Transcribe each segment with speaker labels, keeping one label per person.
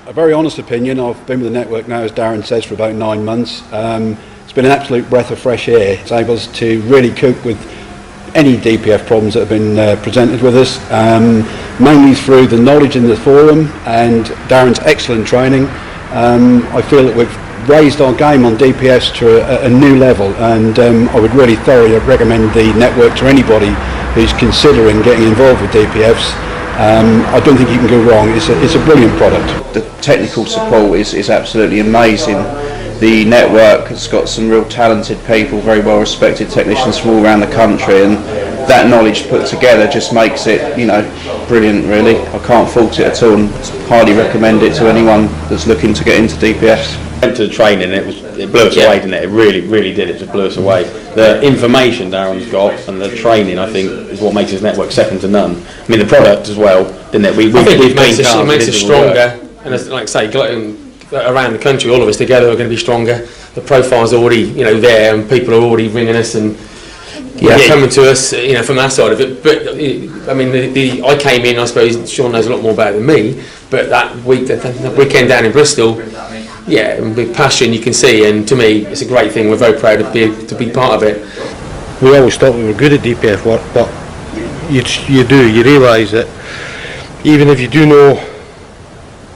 Speaker 1: a very honest opinion. I've been with the network now, as Darren says, for about 9 months. It's been an absolute breath of fresh air. It's able us to really cope with any DPF problems that have been presented with us, mainly through the knowledge in the forum and Darren's excellent training. I feel that we've raised our game on DPFs to a new level, and I would really thoroughly recommend the network to anybody who's considering getting involved with DPFs. I don't think you can go wrong. It's a brilliant product.
Speaker 2: The technical support is absolutely amazing. The network has got some real talented people, very well respected technicians from all around the country, and that knowledge put together just makes it, you know, brilliant really. I can't fault it at all, and highly recommend it to anyone that's looking to get into DPFs.
Speaker 3: Went to the training, it blew us away, didn't it? It really did. It just blew us away. The information Darren's got and the training, I think, is what makes his network second to none. I mean, the product as well, didn't it?
Speaker 4: I think it makes it stronger, and as, like I say, around the country, all of us together are going to be stronger. The profile's already, you know, there, and people are already ringing us and coming to us, you know, from our side of it. But I mean, I came in, I suppose Sean knows a lot more about it than me, but that weekend down in Bristol, with passion you can see, and to me it's a great thing. We're very proud to be part of it.
Speaker 5: We always thought we were good at DPF work, but you realise that even if you do know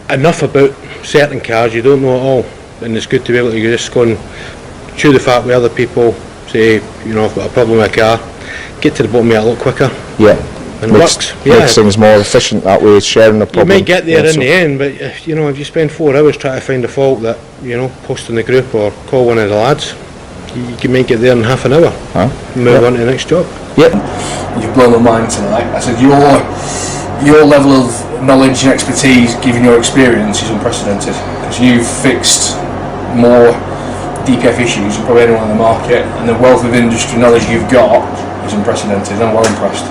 Speaker 5: enough about certain cars, you don't know it all, and it's good to be able to just go and chew the fat with other people, say, you know, I've got a problem with a car, get to the bottom of it a lot quicker.
Speaker 6: Yeah.
Speaker 5: And it works.
Speaker 6: Makes things more efficient that way, sharing the problem.
Speaker 5: You might get there in the end, but you know, if you spend 4 hours trying to find a fault that, you know, post in the group or call one of the lads, you might get there in half an hour. Move on to the next job.
Speaker 6: Yep.
Speaker 7: You've blown my mind tonight. I said your level of knowledge and expertise, given your experience, is unprecedented, because you've fixed more DPF issues than probably anyone on the market, and the wealth of industry knowledge you've got is unprecedented. I'm well impressed.